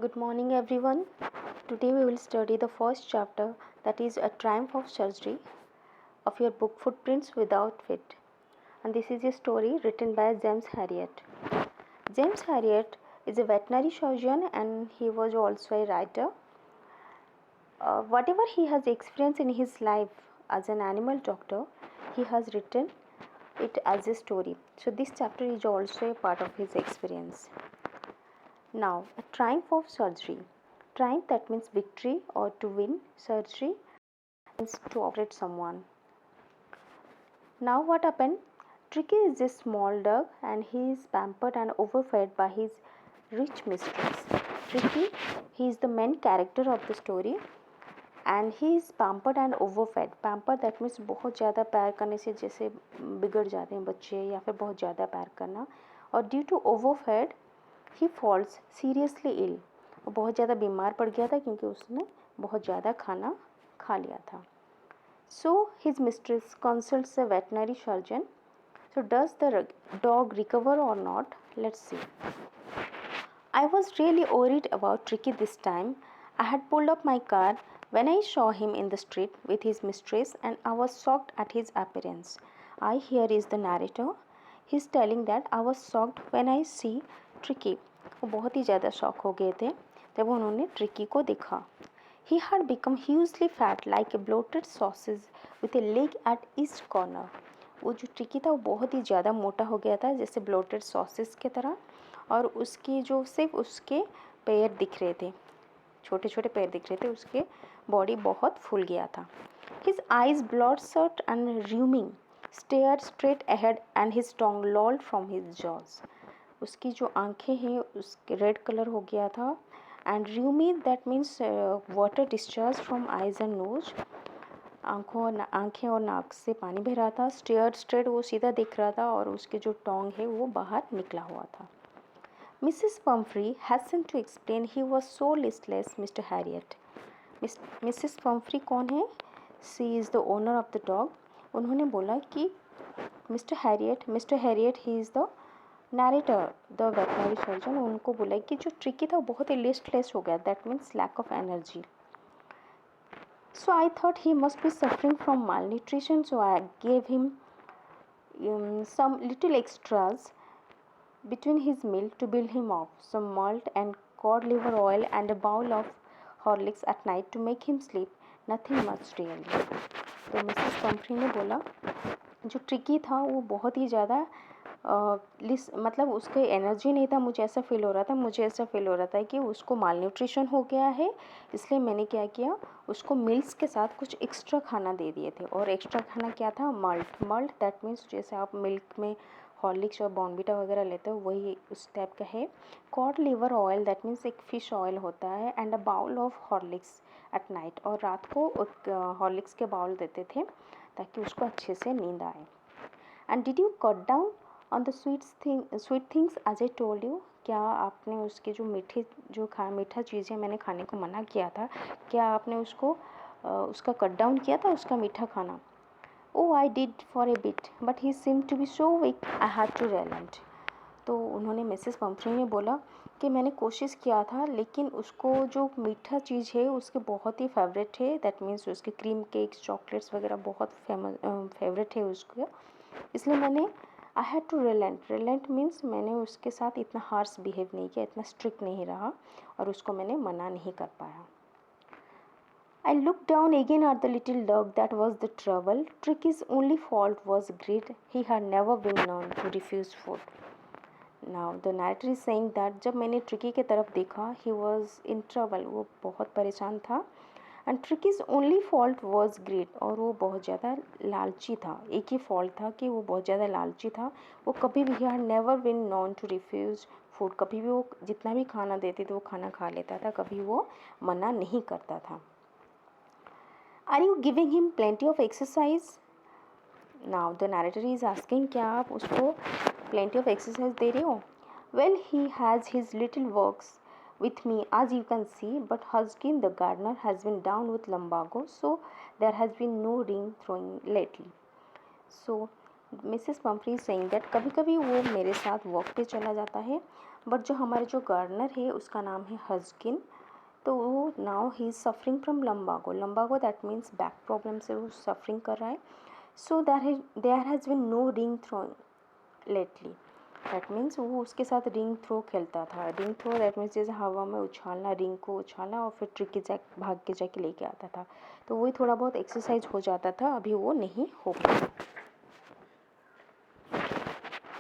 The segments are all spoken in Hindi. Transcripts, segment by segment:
Good morning, everyone. Today we will study the first chapter, that is A Triumph of Surgery, of your book Footprints Without Feet. And this is a story written by James Herriot. James Herriot is a veterinary surgeon and he was also a writer. Whatever he has experienced in his life as an animal doctor, he has written it as a story. So this chapter is also a part of his experience. Now, a triumph of surgery. Triumph, that means victory or to win. Surgery means to operate someone. Now what happened? Tricky is a small dog and he is pampered and overfed by his rich mistress. Tricky, he is the main character of the story and he is pampered and overfed. Pampered, that means बहुत ज़्यादा प्यार करने से जैसे बिगड़ जाते हैं बच्चे या फिर बहुत ज़्यादा प्यार करना. और due to overfed he falls seriously ill. वो बहुत ज़्यादा बीमार पड़ गया था क्योंकि उसने बहुत ज़्यादा खाना खा लिया था. So his mistress consults a veterinary surgeon. So does the dog recover or not? Let's see. I was really worried about Tricky this time. I had pulled up my car when I saw him in the street with his mistress and I was shocked at his appearance. I here is the narrator. He's telling that I was shocked when I see Tricky. वो बहुत ही ज़्यादा शॉक हो गए थे जब उन्होंने ट्रिकी को देखा. He had become hugely fat like a bloated sausage with a leg at each corner. वो जो ट्रिकी था वो बहुत ही ज़्यादा मोटा हो गया था जैसे ब्लोटेड सॉसेज की तरह और उसकी जो सिर्फ उसके पैर दिख रहे थे, छोटे छोटे पैर दिख रहे थे, उसके बॉडी बहुत फूल गया था. His eyes bloodshot and rheumy stared straight ahead and his tongue lolled from his jaws. उसकी जो आंखें हैं उसके रेड कलर हो गया था. And rheumy, that means water discharge from eyes and nose. आंखें और नाक से पानी बह रहा था. स्टेयर स्ट्रेट, वो सीधा दिख रहा था और उसके जो टोंग है वो बाहर निकला हुआ था. Mrs Pumphrey hastened to explain he was so listless Mr Herriot. Mrs Pumphrey कौन है? She is the owner of the dog. उन्होंने बोला कि Mr Herriot he is the narrator, the veterinary surgeon. उनको बोला कि जो ट्रिकी था वो बहुत ही लिस्टलेस हो गया. That means lack of energy. So I thought he must be suffering from malnutrition. So I gave him some little extras between his meal to build him up, some malt and cod liver oil and a bowl of Horlicks at night to make him sleep. Nothing much really. तो मिसेस पम्फ्री ने बोला जो ट्रिकी था वो बहुत ही ज़्यादा मतलब उसके एनर्जी नहीं था. मुझे ऐसा फील हो रहा था कि उसको माल न्यूट्रिशन हो गया है. इसलिए मैंने क्या किया, उसको मिल्स के साथ कुछ एक्स्ट्रा खाना दे दिए थे. और एक्स्ट्रा खाना क्या था? मल्ट, दैट मीन्स जैसे आप मिल्क में हॉर्लिक्स और बॉर्नविटा वगैरह लेते हो वही उस टाइप का है. Cod liver oil, that means एक फ़िश ऑयल होता है. And a bowl of Horlicks at night. और रात को हॉर्लिक्स के बाउल देते थे ताकि उसको अच्छे से नींद आए. And did you cut down on the sweet things as I told you. क्या आपने उसके जो मीठा चीज़ें मैंने खाने को मना किया था, क्या आपने उसको उसका कट डाउन किया था उसका मीठा खाना? Oh I did for a bit but he seem to be so weak I had to relent. तो उन्होंने मिसेस पम्फ्री ने बोला कि मैंने कोशिश किया था लेकिन उसको जो मीठा चीज़ है उसके बहुत ही फेवरेट है. दैट मीन्स उसके क्रीम केक्स, चॉकलेट्स वगैरह बहुत फेवरेट है उसको. इसलिए मैंने I had to relent means मैंने उसके साथ इतना हार्श बिहेव नहीं किया, इतना स्ट्रिक्ट नहीं रहा और उसको मैंने मना नहीं कर पाया. I looked down again at the little dog. That was the trouble. Tricky's only fault was greed. He had never been known to refuse food. Now the narrator is saying that जब मैंने ट्रिकी की तरफ देखा, he was in trouble. वो बहुत परेशान था. And Tricki's only fault was great. और वो बहुत ज़्यादा लालची था. एक ही फॉल्ट था कि वो बहुत ज़्यादा लालची था. वो कभी भी had never been known to refuse food. कभी भी वो जितना भी खाना देते थे वो खाना खा लेता था, कभी वो मना नहीं करता था. Are you giving him plenty of exercise? Now the narrator is asking क्या आप उसको प्लेंटी ऑफ एक्सरसाइज दे रहे हो? Well he has his little works with me as you can see, but Huskin the gardener has been down with lumbago, so there has been no ring throwing lately. So Mrs. Pumphrey is saying that कभी कभी वो मेरे साथ वॉक पे चला जाता है बट जो हमारे जो गार्डनर है उसका नाम है हजकिन, तो वो now he is suffering from lumbago. Lumbago that means back problem से वो सफरिंग कर रहा है। So there has been no ring throw lately, that means वो उसके साथ रिंग थ्रो खेलता था। रिंग थ्रो दैट मीन्स जैसे हवा में उछालना, रिंग को उछालना और फिर ट्रिकी जैक भाग के जाके लेके आता था, तो वही थोड़ा बहुत एक्सरसाइज हो जाता था, अभी वो नहीं हो पाया।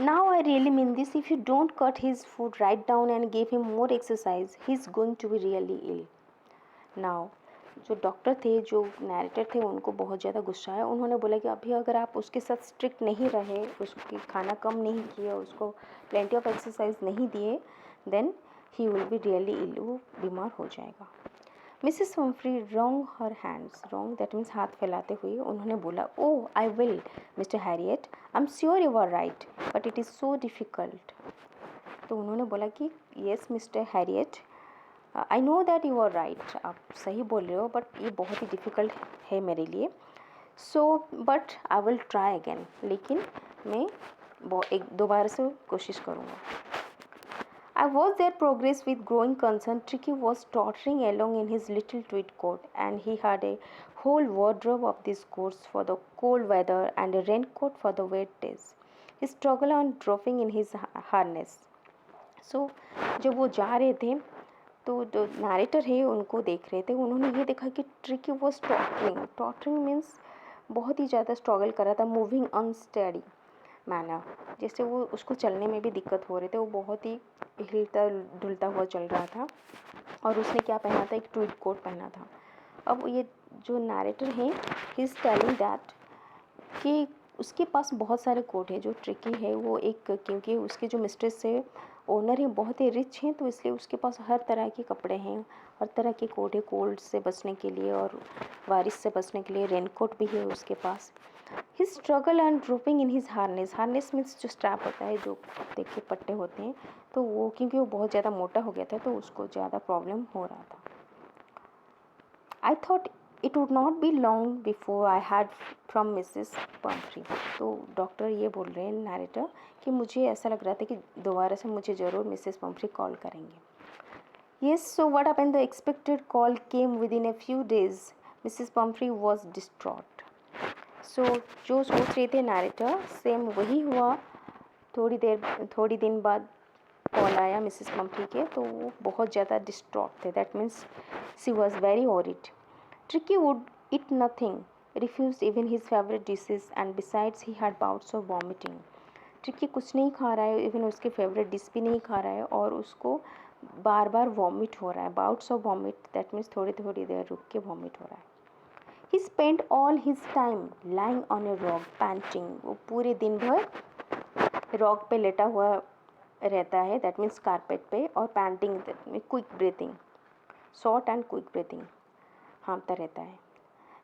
Now I really mean this. If you don't cut his food right down and give him more exercise, he's going to be really ill. Now, जो डॉक्टर थे, जो नैरेटर थे, उनको बहुत ज़्यादा गुस्सा है। उन्होंने बोला कि अभी अगर आप उसके साथ स्ट्रिक्ट नहीं रहे, उसकी खाना कम नहीं किए, उसको प्लेंटी ऑफ एक्सरसाइज नहीं दिए, then he will be really ill, वो बीमार हो जाएगा। Mrs Pumphrey wrung her hands, wrung that means हाथ फैलाते हुए उन्होंने बोला, oh I will Mr Herriot, I am sure you are right but it is so difficult. तो उन्होंने बोला कि yes Mr Herriot, I know that you are right, आप सही बोल रहे हो, बट ये बहुत ही डिफ़िकल्ट है मेरे लिए। So but I will try again, लेकिन मैं एक दोबारा से कोशिश करूँगा। I watched their progress with growing concern. Tricky was tottering along in his little tweed coat, and he had a whole wardrobe of these coats for the cold weather and a raincoat for the wet days. He struggled on dropping in his harness. So, जब वो जा रहे थे तो जो नरेटर है उनको देख रहे थे, उन्होंने ये देखा कि tricky was tottering. Tottering means बहुत ही ज़्यादा स्ट्रगल कर रहा था, मूविंग अनस्टेडी मैनर, जैसे वो उसको चलने में भी दिक्कत हो रहे थे, वो बहुत ही हिलता डुलता हुआ चल रहा था। और उसने क्या पहना था, एक ट्वीड कोट पहना था। अब ये जो नरेटर हैं, ही इज़ टेलिंग दैट कि उसके पास बहुत सारे कोट हैं। जो ट्रिकी है वो एक, क्योंकि उसके जो मिस्ट्रेस है, ओनर हैं, बहुत ही रिच हैं, तो इसलिए उसके पास हर तरह के कपड़े हैं, हर तरह के कोट है, कोल्ड से बचने के लिए और बारिश से बचने के लिए रेनकोट भी है उसके पास। He struggle and dropping in his harness, harness means जो स्ट्रैप होता है, जो देखिए पट्टे होते हैं, तो वो क्योंकि वो बहुत ज़्यादा मोटा हो गया था तो उसको ज़्यादा प्रॉब्लम हो रहा था। I thought it would not be long before I had from Mrs Pomfrey. तो डॉक्टर ये बोल रहे हैं नरेटर कि मुझे ऐसा लग रहा था कि दोबारा से मुझे ज़रूर मिसेस पंफ्री कॉल करेंगे। Yes, so what happened, the expected call came within a few days. Mrs Pumphrey was distraught. So जो सोच रहे थे नरेटर, सेम वही हुआ। थोड़ी दिन बाद कॉल आया मिसेस पंफ्री के, तो वो बहुत ज़्यादा डिस्ट्रॉट थे, that means she was very worried. Tricky would eat nothing, refused even his favorite dishes, and besides he had bouts of vomiting. Tricky कुछ नहीं खा रहा है, इवन उसके फेवरेट डिश भी नहीं खा रहा है, और उसको बार बार वॉमिट हो रहा है। Bouts of vomit that means थोड़ी थोड़ी देर रुक के वॉमिट हो रहा है। He spend all his time lying on a rug panting, वो पूरे दिन भर रॉक पे लेटा हुआ रहता है, दैट मीन्स कारपेट पे, और panting quick breathing, short and quick breathing हाँफता रहता है।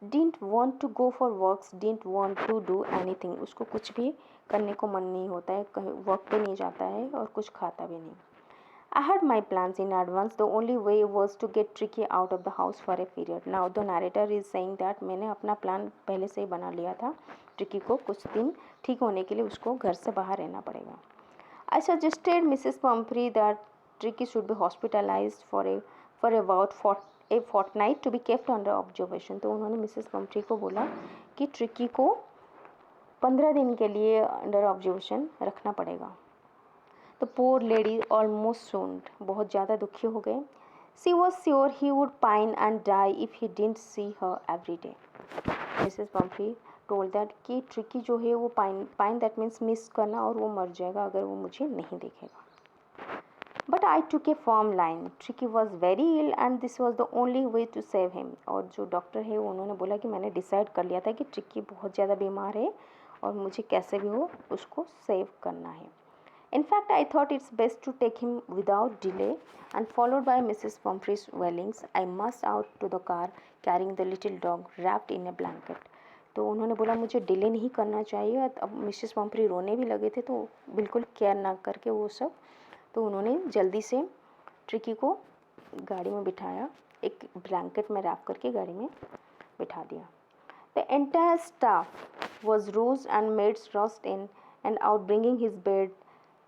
Didn't want to go for walks, didn't want to do anything, उसको कुछ भी करने को मन नहीं होता है, कहीं वर्क पे नहीं जाता है और कुछ खाता भी नहीं। I had my plans in advance. The only way was to get Tricky out of the house for a period. Now the narrator is saying that मैंने अपना प्लान पहले से ही बना लिया था, ट्रिकी को कुछ दिन ठीक होने के लिए उसको घर से बाहर रहना पड़ेगा। I suggested Mrs. Pumphrey that Tricky should be hospitalized for about a fortnight to be kept under observation. तो उन्होंने मिसेस पम्फ्री को बोला कि ट्रिकी को 15 दिन के लिए अंडर ऑब्जर्वेशन रखना पड़ेगा। The poor lady almost swooned, बहुत ज़्यादा दुखी हो गए। She was sure he would pine and die if he didn't see her every day. Mrs. Pumphrey told that कि ट्रिकी जो है वो पाइन दैट मीन्स मिस करना, और वो मर जाएगा अगर वो मुझे नहीं देखेगा। But I took a firm line. Tricky was very ill and this was the only way to save him. और जो डॉक्टर है उन्होंने बोला कि मैंने डिसाइड कर लिया था कि ट्रिकी बहुत ज़्यादा बीमार है और मुझे कैसे भी हो उसको सेव करना है। In fact, I thought it's best to take him without delay, and followed by Mrs. Pumphrey's wailings, I marched out to the car carrying the little dog wrapped in a blanket. तो उन्होंने बोला मुझे डिले नहीं करना चाहिए। अब मिसेस पम्फ्री रोने भी लगे थे, तो बिल्कुल केयर ना करके वो सब, तो उन्होंने जल्दी से ट्रिकी को गाड़ी में बिठाया, एक ब्लैंकेट में रैप करके गाड़ी में बिठा दिया। The entire staff was rose and maids rushed in and out bringing his bed,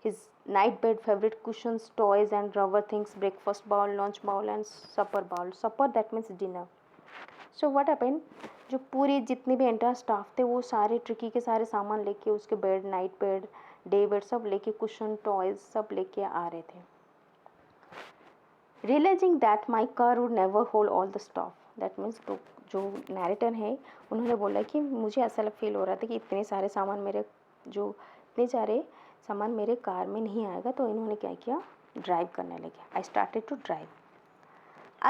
his night bed, favorite cushions, toys and rubber things, breakfast bowl, lunch bowl and supper bowl. Supper that means dinner. So what happened, जो पूरे जितने भी एंटायर स्टाफ थे वो सारे ट्रिकी के सारे सामान लेके, उसके bed, night bed, day bed सब लेके, कुशन, टॉयज सब लेके आ रहे थे. Realising that my car would never hold all the stuff, that means तो जो नैरेटर है उन्होंने बोला कि मुझे ऐसा फील हो रहा था कि इतने सारे सामान मेरे कार में नहीं आएगा, तो इन्होंने क्या किया, ड्राइव करने लगे. I started to drive.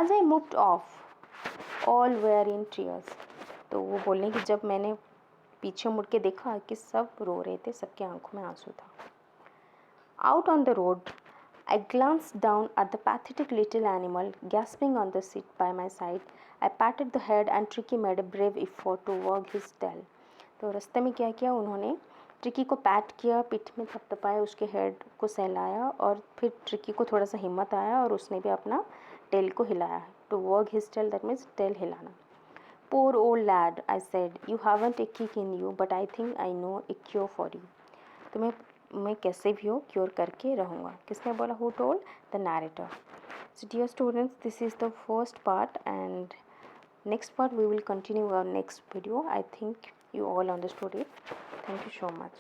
As I moved off all were in tears. तो वो बोलने कि जब मैंने पीछे मुड़ के देखा कि सब रो रहे थे, सबके आंखों में आंसू था. Out on the road I glanced down at the pathetic little animal gasping on the seat by my side. I patted the head and Tricky made a brave effort to wag his tail. तो रास्ते में क्या किया उन्होंने, ट्रिकी को पैट किया, पीठ में थपथपाया, उसके हेड को सहलाया और फिर ट्रिकी को थोड़ा सा हिम्मत आया और उसने भी अपना टेल को हिलाया. To wag his tail that means tail हिलाना. Poor old lad, I said, you haven't a kick in you, but I think I know a cure for you. तुम्हें मैं कैसे भी हो क्योर करके रहूँगा. किसने बोला, who told? The narrator. So dear students, this is the first part and next part we will continue our next video. I think you all understood it. Thank you so much.